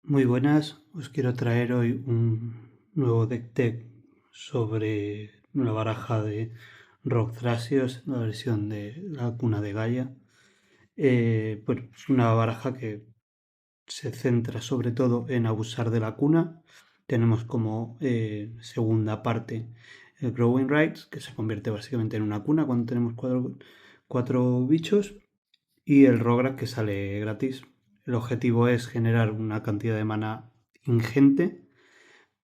Muy buenas, os quiero traer hoy un nuevo deck tech sobre una baraja de Rock Thrasios, la versión de la cuna de Gaia. Bueno, es una baraja que se centra sobre todo en abusar de la cuna. Tenemos como segunda parte el Growing Rights, que se convierte básicamente en una cuna cuando tenemos cuatro bichos, y el Rograk, que sale gratis. El objetivo es generar una cantidad de mana ingente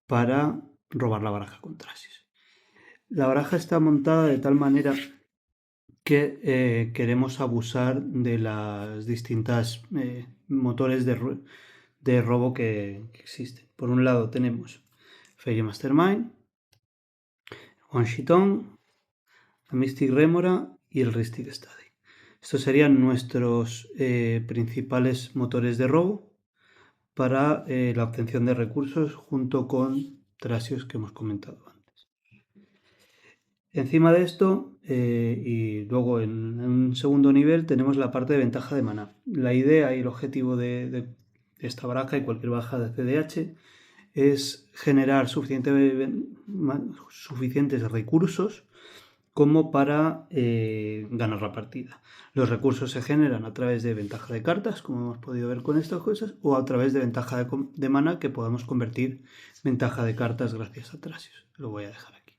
para robar la baraja con Trasis. La baraja está montada de tal manera que queremos abusar de las distintas motores de robo que existen. Por un lado tenemos Fairy Mastermind, One Shiton, la Mystic Remora y el Ristic Study. Estos serían nuestros principales motores de robo para la obtención de recursos junto con Trasios que hemos comentado antes. Encima de esto, y luego en un segundo nivel, tenemos la parte de ventaja de maná. La idea y el objetivo de esta baraja y cualquier baraja de CDH es generar suficientes recursos como para ganar la partida. Los recursos se generan a través de ventaja de cartas, como hemos podido ver con estas cosas, o a través de ventaja de mana, que podamos convertir ventaja de cartas gracias a Trasios. Lo voy a dejar aquí.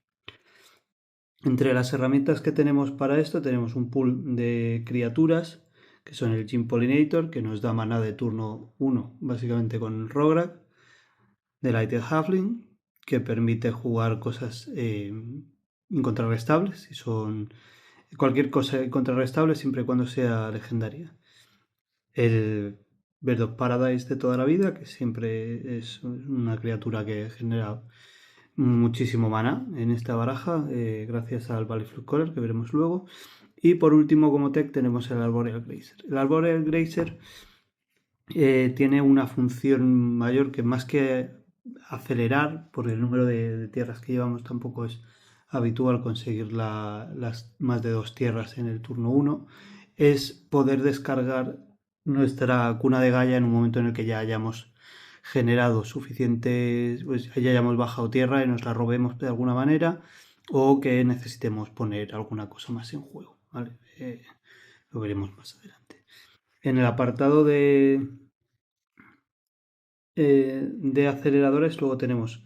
Entre las herramientas que tenemos para esto tenemos un pool de criaturas, que son el Gym Pollinator, que nos da mana de turno 1, básicamente con el Rograk, Delighted Halfling, que permite jugar cosas incontrarrestables, y son cualquier cosa incontrarrestable siempre y cuando sea legendaria. El Bird of Paradise de toda la vida, que siempre es una criatura que genera muchísimo mana en esta baraja, gracias al Valley Color, que veremos luego. Y por último, como tech, tenemos el Arboreal Grazer. El Arboreal Grazer tiene una función mayor que, más que acelerar, por el número de tierras que llevamos, tampoco es habitual conseguir las más de 2 tierras en el turno 1, es poder descargar nuestra cuna de Gaia en un momento en el que ya hayamos generado suficientes, pues ya hayamos bajado tierra y nos la robemos de alguna manera, o que necesitemos poner alguna cosa más en juego, ¿vale? Lo veremos más adelante. En el apartado de aceleradores, luego tenemos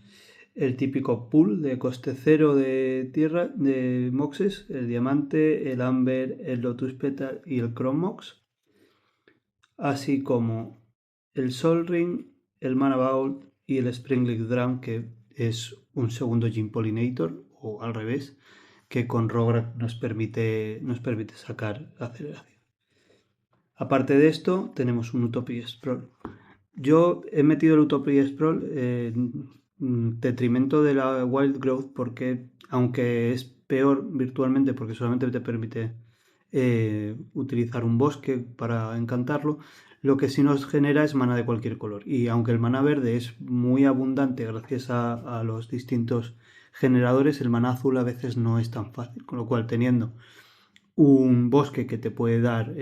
el típico pool de coste cero de tierra, de moxes, el diamante, el amber, el lotus petal y el chrome mox, así como el sol ring, el mana bowl y el springleaf drum, que es un segundo gym pollinator, o al revés, que con Rograk nos permite sacar aceleración. Aparte de esto, tenemos un Utopia Sprawl. Yo he metido el Utopia Sprawl en detrimento de la Wild Growth, porque aunque es peor virtualmente porque solamente te permite utilizar un bosque para encantarlo, lo que sí nos genera es mana de cualquier color. Y aunque el mana verde es muy abundante gracias a los distintos generadores, el mana azul a veces no es tan fácil, con lo cual, teniendo un bosque que te puede dar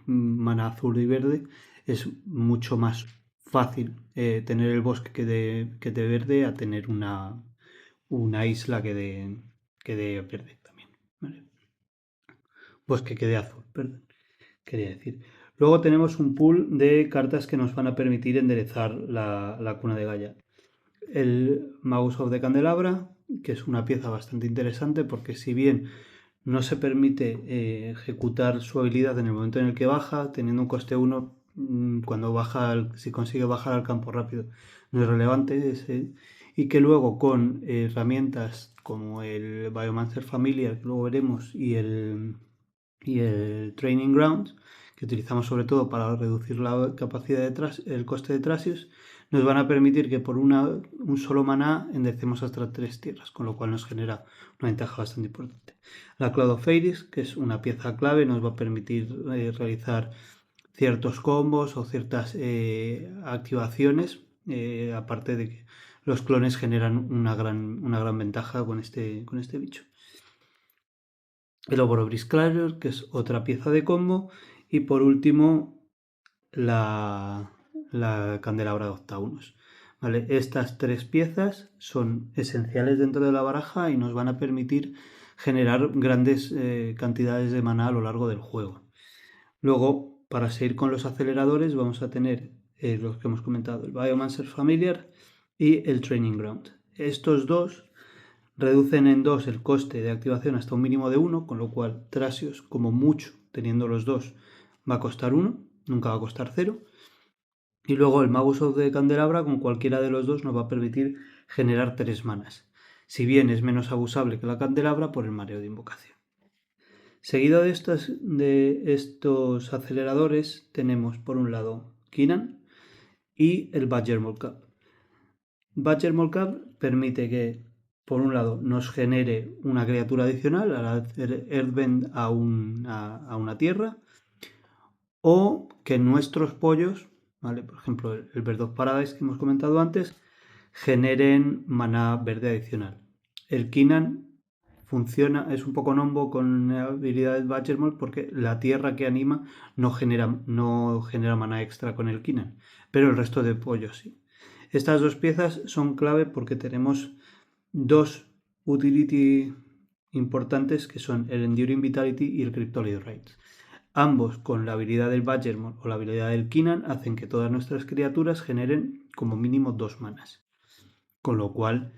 mana azul y verde, es mucho más fácil tener el bosque que de verde a tener una isla que de verde también, ¿vale? Bosque que de azul, perdón, quería decir. Luego tenemos un pool de cartas que nos van a permitir enderezar la cuna de Gaia. El Magus of the Candelabra, que es una pieza bastante interesante porque, si bien no se permite ejecutar su habilidad en el momento en el que baja, teniendo un coste 1, cuando baja, si consigue bajar al campo rápido, no es relevante ese, y que luego con herramientas como el Biomancer Familiar, que luego veremos, y el Training Grounds, que utilizamos sobre todo para reducir la capacidad el coste de Trasios, nos van a permitir que por un solo maná enderecemos hasta 3 tierras, con lo cual nos genera una ventaja bastante importante. La Cloud of Fairies, que es una pieza clave, nos va a permitir realizar ciertos combos o ciertas activaciones, aparte de que los clones generan una gran ventaja con este bicho. El Ouroboros Clarior, que es otra pieza de combo. Y por último, la la candelabra de octagunos. ¿Vale? Estas tres piezas son esenciales dentro de la baraja y nos van a permitir generar grandes cantidades de maná a lo largo del juego. Luego, para seguir con los aceleradores, vamos a tener los que hemos comentado, el Biomancer Familiar y el Training Ground. Estos dos reducen en 2 el coste de activación hasta un mínimo de 1, con lo cual Thrasios, como mucho, teniendo los dos, va a costar 1, nunca va a costar 0. Y luego el Magus of the Candelabra, con cualquiera de los dos, nos va a permitir generar 3 manas. Si bien es menos abusable que la Candelabra por el mareo de invocación. Seguido de estos aceleradores, tenemos por un lado Kinnan y el Badger Molcap. Badger Molcap permite que, por un lado, nos genere una criatura adicional al hacer Earthbend a una tierra, o que nuestros pollos, ¿vale? Por ejemplo, el Bird of Paradise que hemos comentado antes, generen maná verde adicional. El Kinnan funciona, es un poco nombo con la habilidad de Badgermold porque la tierra que anima no genera maná extra con el Kinnan, pero el resto de pollos sí. Estas dos piezas son clave porque tenemos dos utility importantes que son el Enduring Vitality y el Cryptolith Raids. Ambos, con la habilidad del Badgermold o la habilidad del Kinnan, hacen que todas nuestras criaturas generen como mínimo 2 manas. Con lo cual,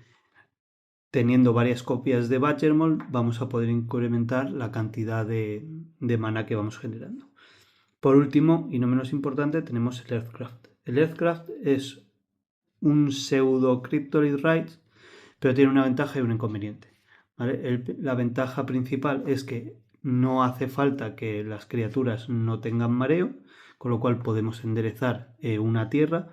teniendo varias copias de Badgermold, vamos a poder incrementar la cantidad de mana que vamos generando. Por último, y no menos importante, tenemos el Earthcraft. El Earthcraft es un pseudo Cryptolith Raids, pero tiene una ventaja y un inconveniente. ¿Vale? La ventaja principal es que no hace falta que las criaturas no tengan mareo, con lo cual podemos enderezar una tierra.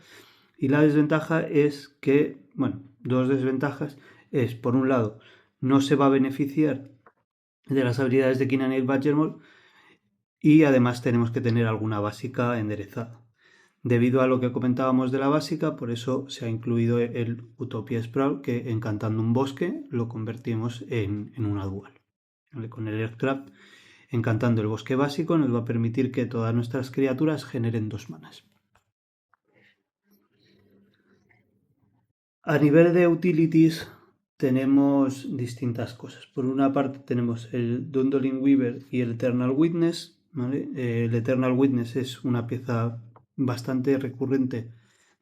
Y la desventaja es que, bueno, dos desventajas es, por un lado, no se va a beneficiar de las habilidades de Kinnan y Badgermold, y además tenemos que tener alguna básica enderezada. Debido a lo que comentábamos de la básica, por eso se ha incluido el Utopia Sprawl, que encantando un bosque lo convertimos en una dual. ¿Vale? Con el Earthcraft, encantando el bosque básico, nos va a permitir que todas nuestras criaturas generen 2 manas. A nivel de utilities tenemos distintas cosas. Por una parte tenemos el Dundling Weaver y el Eternal Witness. ¿Vale? El Eternal Witness es una pieza bastante recurrente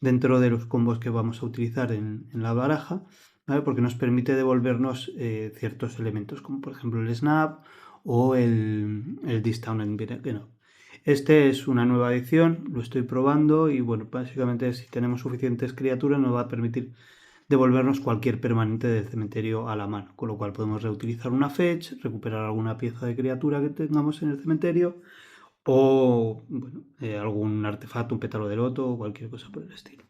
dentro de los combos que vamos a utilizar en la baraja, ¿vale? Porque nos permite devolvernos ciertos elementos, como por ejemplo el Snap o el Disdown en Venom. Este es una nueva edición, lo estoy probando y bueno, básicamente si tenemos suficientes criaturas nos va a permitir devolvernos cualquier permanente del cementerio a la mano, con lo cual podemos reutilizar una fetch, recuperar alguna pieza de criatura que tengamos en el cementerio o bueno, algún artefacto, un pétalo de loto o cualquier cosa por el estilo.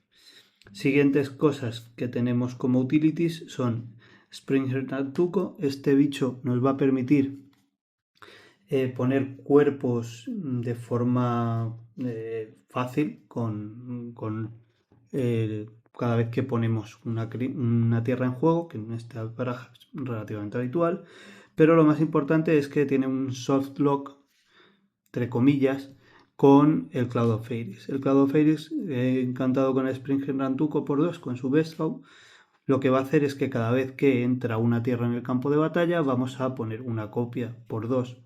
Siguientes cosas que tenemos como utilities son Springheart Tuco. Este bicho nos va a permitir poner cuerpos de forma fácil con cada vez que ponemos una tierra en juego, que en esta baraja es relativamente habitual, pero lo más importante es que tiene un soft lock, entre comillas, con el Cloud of Fairies. El Cloud of Fairies, encantado con el Springheart Tuco por 2, con su Bestfall, lo que va a hacer es que cada vez que entra una tierra en el campo de batalla, vamos a poner una copia por 2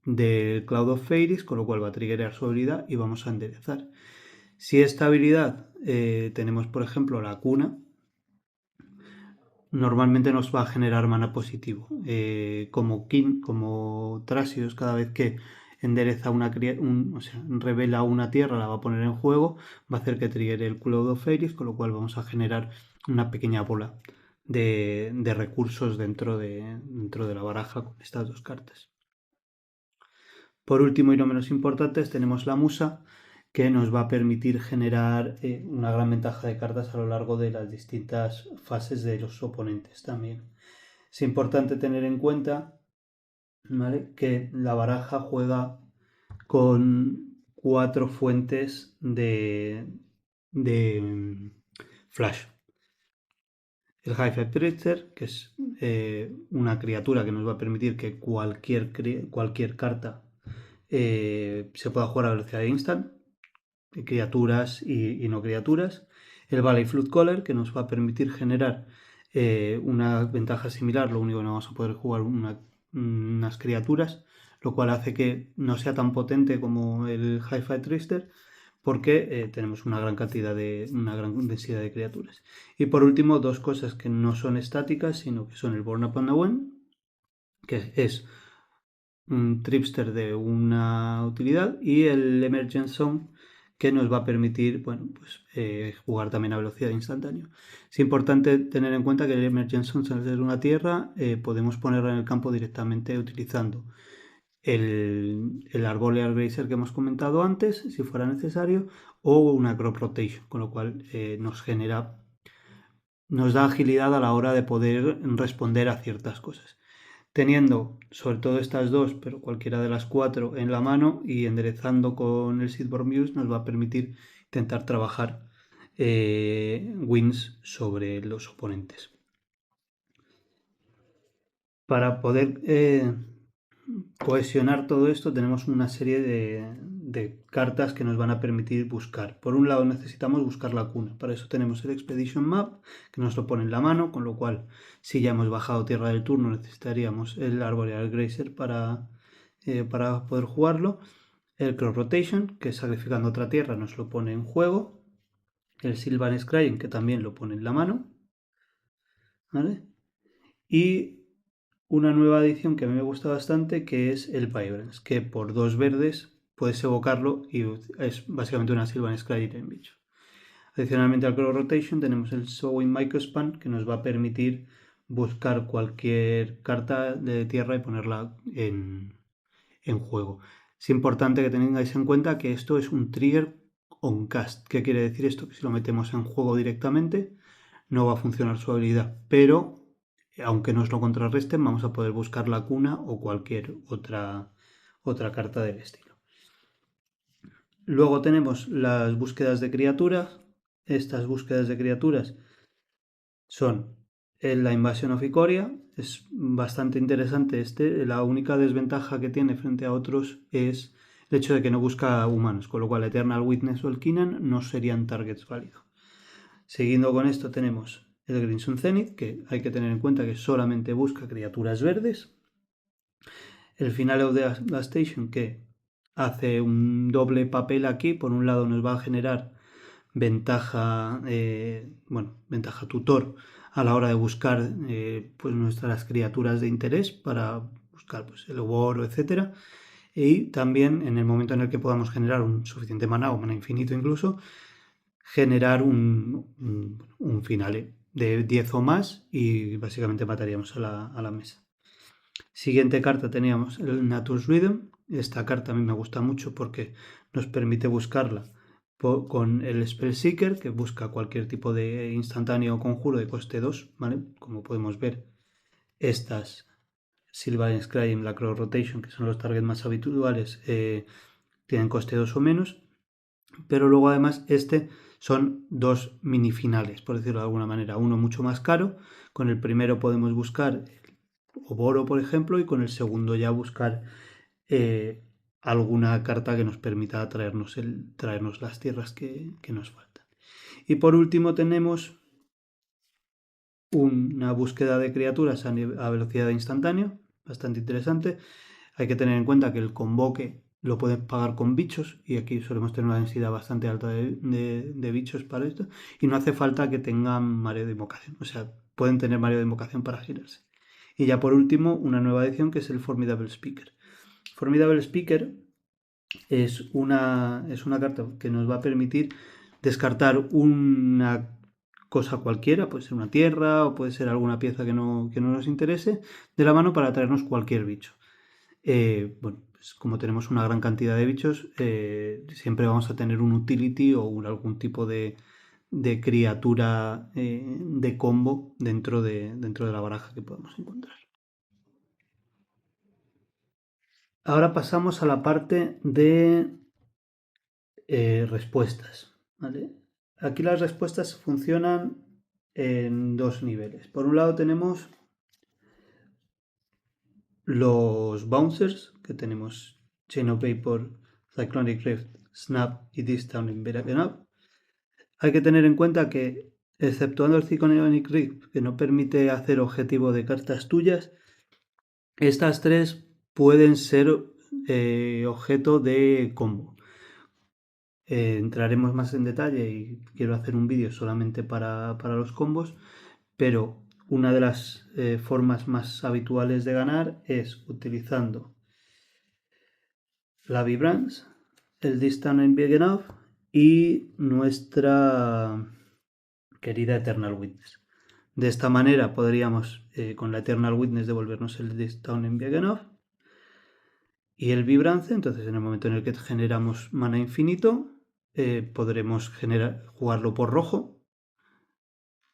del Cloud of Fairies, con lo cual va a triggerar su habilidad y vamos a enderezar. Si esta habilidad tenemos, por ejemplo, la cuna, normalmente nos va a generar mana positivo. Como Thrasios, cada vez que endereza revela una tierra, la va a poner en juego, va a hacer que triggere el Cloud of Fairies, con lo cual vamos a generar una pequeña bola de recursos dentro de la baraja con estas dos cartas. Por último y no menos importante, tenemos la Musa, que nos va a permitir generar una gran ventaja de cartas a lo largo de las distintas fases de los oponentes también. Es importante tener en cuenta, ¿vale?, que la baraja juega con 4 fuentes de flash. El Hive Preacher, que es una criatura que nos va a permitir que cualquier carta se pueda jugar a velocidad de instant. criaturas y no criaturas. El Valley Flood Caller, que nos va a permitir generar una ventaja similar, lo único que no vamos a poder jugar unas criaturas, lo cual hace que no sea tan potente como el Hi-Fi Trister, porque tenemos una gran densidad de criaturas. Y por último, dos cosas que no son estáticas, sino que son el Born Upon a Wen, que es un tripster de una utilidad, y el Emergent Zone, que nos va a permitir, bueno, pues, jugar también a velocidad instantánea. Es importante tener en cuenta que el Emergent Zone, al ser una tierra, podemos ponerla en el campo directamente utilizando el Arboreal Grazer que hemos comentado antes, si fuera necesario, o una Crop Rotation, con lo cual nos da agilidad a la hora de poder responder a ciertas cosas. Teniendo sobre todo estas dos, pero cualquiera de las cuatro en la mano y enderezando con el Seedborn Muse, nos va a permitir intentar trabajar wins sobre los oponentes. Para poder cohesionar todo esto, tenemos una serie de cartas que nos van a permitir buscar. Por un lado necesitamos buscar la cuna. Para eso tenemos el Expedition Map, que nos lo pone en la mano, con lo cual si ya hemos bajado tierra del turno necesitaríamos el Arboreal Grazer para poder jugarlo. El Crop Rotation, que sacrificando otra tierra nos lo pone en juego. El Sylvan Scrying, que también lo pone en la mano. ¿Vale? Y una nueva adición que a mí me gusta bastante, que es el Vibrance, que por 2 verdes puedes evocarlo y es básicamente una Sylvan Scrying en bicho. Adicionalmente al Crop Rotation tenemos el Sowing Microspan, que nos va a permitir buscar cualquier carta de tierra y ponerla en juego. Es importante que tengáis en cuenta que esto es un trigger on cast. ¿Qué quiere decir esto? Que si lo metemos en juego directamente no va a funcionar su habilidad, pero aunque nos lo contrarresten, vamos a poder buscar la cuna o cualquier otra carta del estilo. Luego tenemos las búsquedas de criaturas. Estas búsquedas de criaturas son la invasión of Ikoria. Es bastante interesante La única desventaja que tiene frente a otros es el hecho de que no busca humanos, con lo cual Eternal Witness o el Kinan no serían targets válidos. Siguiendo con esto tenemos el Crimson Zenith, que hay que tener en cuenta que solamente busca criaturas verdes. El Finale of the Station, que hace un doble papel aquí. Por un lado nos va a generar ventaja tutor a la hora de buscar pues nuestras criaturas de interés para buscar pues, el oro, etc. Y también en el momento en el que podamos generar un suficiente maná o maná infinito incluso, generar un finale de 10 o más y básicamente mataríamos a la mesa. Siguiente carta teníamos el Nature's Rhythm. Esta carta a mí me gusta mucho porque nos permite buscarla con el Spellseeker, que busca cualquier tipo de instantáneo o conjuro de coste 2, ¿vale? Como podemos ver, estas Sylvan Scrying, la Crop Rotation, que son los targets más habituales, tienen coste 2 o menos, pero luego además son dos mini finales, por decirlo de alguna manera. Uno mucho más caro, con el primero podemos buscar Oboro, por ejemplo, y con el segundo ya buscar alguna carta que nos permita traernos las tierras que nos faltan. Y por último tenemos una búsqueda de criaturas a velocidad instantánea, bastante interesante. Hay que tener en cuenta que el convoque lo pueden pagar con bichos, y aquí solemos tener una densidad bastante alta de bichos para esto, y no hace falta que tengan mareo de invocación, o sea, pueden tener mareo de invocación para girarse. Y ya por último, una nueva edición que es el Formidable Speaker. Formidable Speaker es una carta que nos va a permitir descartar una cosa cualquiera, puede ser una tierra o puede ser alguna pieza que no nos interese, de la mano para traernos cualquier bicho. Pues como tenemos una gran cantidad de bichos, siempre vamos a tener un utility o algún tipo de criatura de combo dentro de la baraja que podemos encontrar. Ahora pasamos a la parte de respuestas, ¿vale? Aquí las respuestas funcionan en dos niveles. Por un lado tenemos los bouncers, que tenemos Chain of Vapor, Cyclonic Rift Snap y This Town in Enough. Hay que tener en cuenta que, exceptuando el Cyclonic Rift, que no permite hacer objetivo de cartas tuyas, estas tres pueden ser objeto de combo. Entraremos más en detalle y quiero hacer un vídeo solamente para los combos, pero una de las formas más habituales de ganar es utilizando la Vibrance, el Distant and Big Enough y nuestra querida Eternal Witness. De esta manera podríamos con la Eternal Witness devolvernos el Distant and Big Enough y el Vibrance. Entonces en el momento en el que generamos mana infinito podremos jugarlo por rojo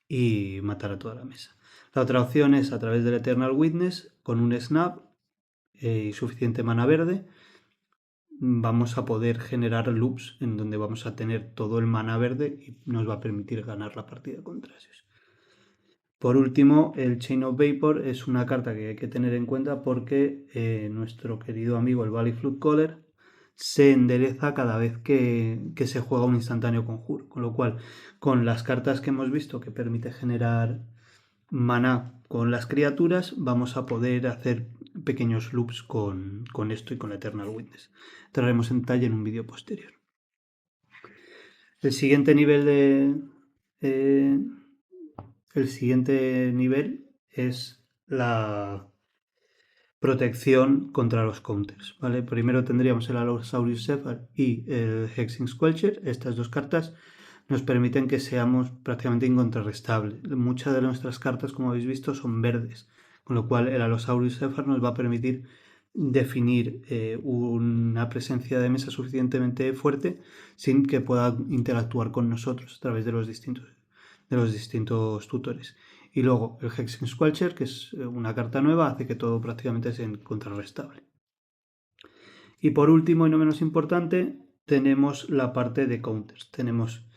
y matar a toda la mesa. La otra opción es a través del Eternal Witness con un Snap y suficiente mana verde. Vamos a poder generar loops en donde vamos a tener todo el mana verde y nos va a permitir ganar la partida contra ellos. Por último, el Chain of Vapor es una carta que hay que tener en cuenta porque nuestro querido amigo el Valley Flood Caller se endereza cada vez que se juega un instantáneo conjuro, con lo cual con las cartas que hemos visto que permite generar maná con las criaturas vamos a poder hacer pequeños loops con esto y con la Eternal Witness. Entraremos en detalle en un vídeo posterior. El siguiente nivel es la protección contra los counters, ¿vale? Primero tendríamos el Allosaurus Zephyr y el Hexing Squelcher. Estas dos cartas nos permiten que seamos prácticamente incontrarrestables. Muchas de nuestras cartas, como habéis visto, son verdes, con lo cual el Allosaurus Zephyr nos va a permitir definir una presencia de mesa suficientemente fuerte sin que pueda interactuar con nosotros a través de los distintos tutores. Y luego el Hexing Squelcher, que es una carta nueva, hace que todo prácticamente sea incontrarrestable. Y por último y no menos importante, tenemos la parte de counters. Tenemos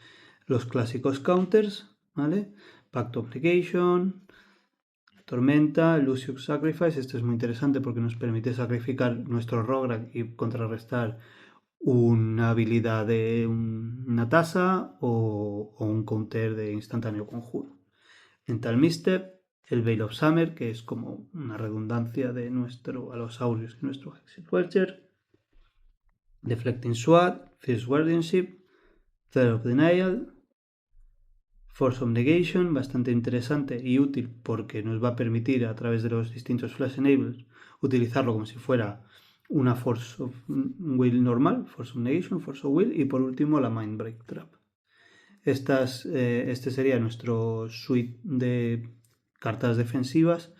los clásicos counters, ¿vale? Pact Obligation, Tormenta, Lucius Sacrifice. Esto es muy interesante porque nos permite sacrificar nuestro Rograk y contrarrestar una habilidad de una tasa o un counter de instantáneo conjuro. Mental Misstep, el Veil of Summer, que es como una redundancia de nuestro Allosaurus y nuestro Hexing Squelcher, Deflecting Sword, Fierce Guardianship, Threat of Denial, Force of Negation, bastante interesante y útil porque nos va a permitir a través de los distintos Flash Enablers utilizarlo como si fuera una Force of Will normal, Force of Negation, Force of Will y por último la Mind Break Trap. Este sería nuestro suite de cartas defensivas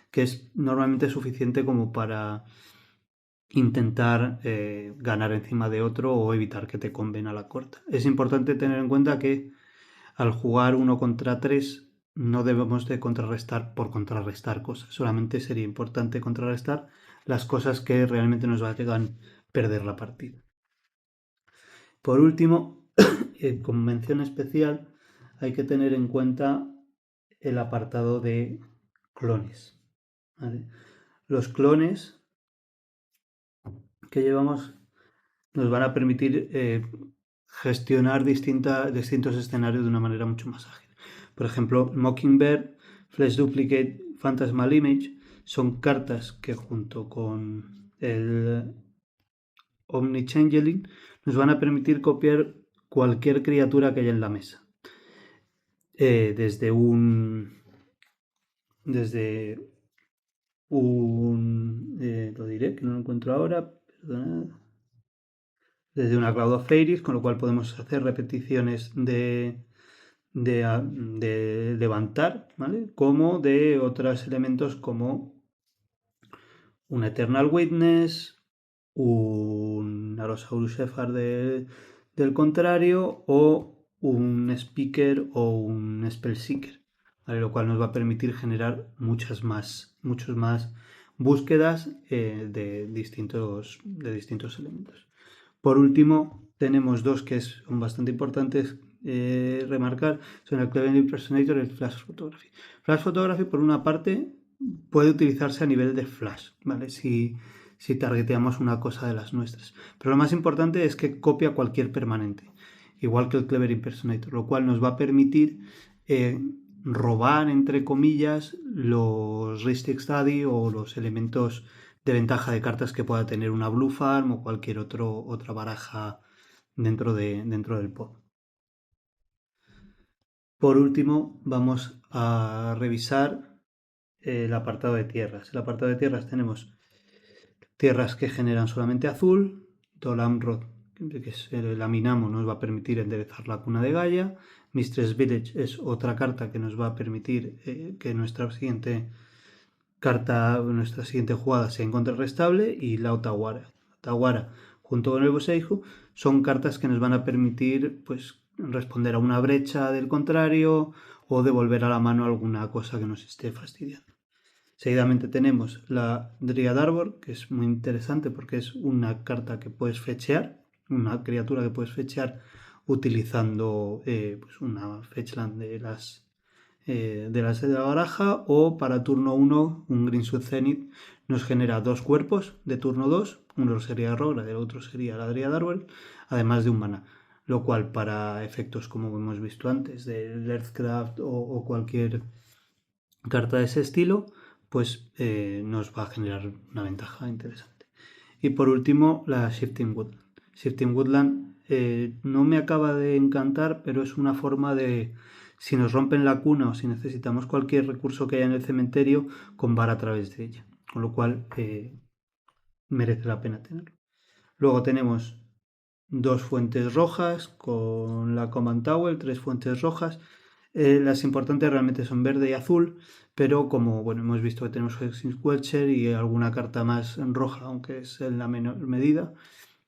que es normalmente suficiente como para intentar ganar encima de otro o evitar que te comben a la corta. Es importante tener en cuenta que al jugar 1 contra 3 no debemos de contrarrestar por contrarrestar cosas. Solamente sería importante contrarrestar las cosas que realmente nos hagan perder la partida. Por último, como mención especial, hay que tener en cuenta el apartado de clones, ¿vale? Los clones que llevamos nos van a permitir gestionar distintos escenarios de una manera mucho más ágil. Por ejemplo, Mockingbird, Flash Duplicate, Phantasmal Image son cartas que junto con el Omnichangeling nos van a permitir copiar cualquier criatura que haya en la mesa. Desde un lo diré, que no lo encuentro ahora, perdonad. Desde una Cloud of Fairies, con lo cual podemos hacer repeticiones de levantar, ¿vale? Como de otros elementos como un Eternal Witness, un Allosaurus Zephyr del contrario, o un Speaker o un Spellseeker, ¿vale? Lo cual nos va a permitir generar muchos más búsquedas de distintos elementos. Por último, tenemos dos que son bastante importantes remarcar, son el Clever Impersonator y el Flash Photography. Flash Photography, por una parte, puede utilizarse a nivel de flash, ¿vale? Si si targeteamos una cosa de las nuestras. Pero lo más importante es que copia cualquier permanente, igual que el Clever Impersonator, lo cual nos va a permitir robar, entre comillas, los Ristic Study o los elementos de ventaja de cartas que pueda tener una Blue Farm o cualquier otra baraja dentro del pod. Por último, vamos a revisar el apartado de tierras. El apartado de tierras tenemos tierras que generan solamente azul, Dolamrod, que es el Aminamo, nos va a permitir enderezar la cuna de Gaia. Mistress Village es otra carta que nos va a permitir que nuestra siguiente jugada sea en contrarrestable. Y la Otawara. Otawara junto con el Boseiju son cartas que nos van a permitir pues responder a una brecha del contrario o devolver a la mano alguna cosa que nos esté fastidiando. Seguidamente tenemos la Dryad Arbor, que es muy interesante porque es una carta que puedes fetchear, una criatura que puedes fetchear utilizando pues una fetchland de la baraja, o para turno 1 un Greenswood Zenith nos genera 2 cuerpos de turno 2, uno sería Rogra y el otro sería la Dryad Arbor, además de un mana, lo cual para efectos como hemos visto antes del Earthcraft o cualquier carta de ese estilo, pues nos va a generar una ventaja interesante. Y por último, la Shifting Woodland. Shifting Woodland no me acaba de encantar, pero es una forma de, si nos rompen la cuna o si necesitamos cualquier recurso que haya en el cementerio, combar a través de ella. Con lo cual merece la pena tenerlo. Luego tenemos 2 fuentes rojas con la Command Tower, 3 fuentes rojas. Las importantes realmente son verde y azul, pero como bueno, hemos visto que tenemos Hexing Squelcher y alguna carta más en roja, aunque es en la menor medida,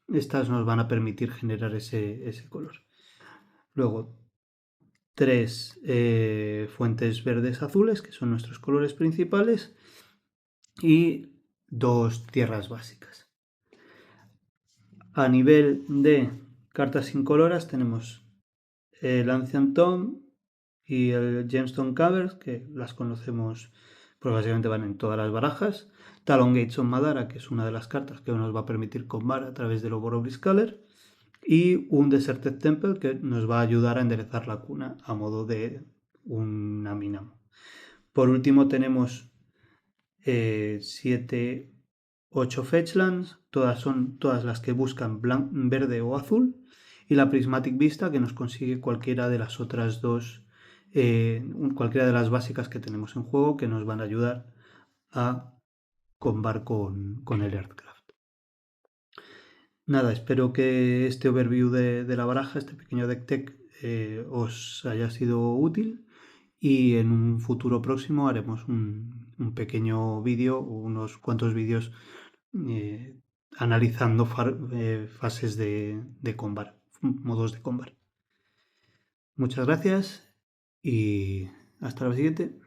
estas nos van a permitir generar ese color. Luego, 3 fuentes verdes azules, que son nuestros colores principales, y 2 tierras básicas. A nivel de cartas incoloras tenemos el Ancient Tomb y el Gemstone Caverns, que las conocemos, pues básicamente van en todas las barajas. Talon Gates of Madara, que es una de las cartas que nos va a permitir combar a través del Oboro Scaler. Y un Deserted Temple, que nos va a ayudar a enderezar la cuna a modo de un Aminamo. Por último tenemos 7, 8 Fetchlands, son todas las que buscan verde o azul, y la Prismatic Vista, que nos consigue cualquiera de las otras dos, cualquiera de las básicas que tenemos en juego, que nos van a ayudar a combar con el Earthcraft. Nada, espero que este overview de la baraja, este pequeño deck tech, os haya sido útil, y en un futuro próximo haremos un pequeño vídeo, unos cuantos vídeos analizando fases de combar, modos de combar. Muchas gracias y hasta la siguiente.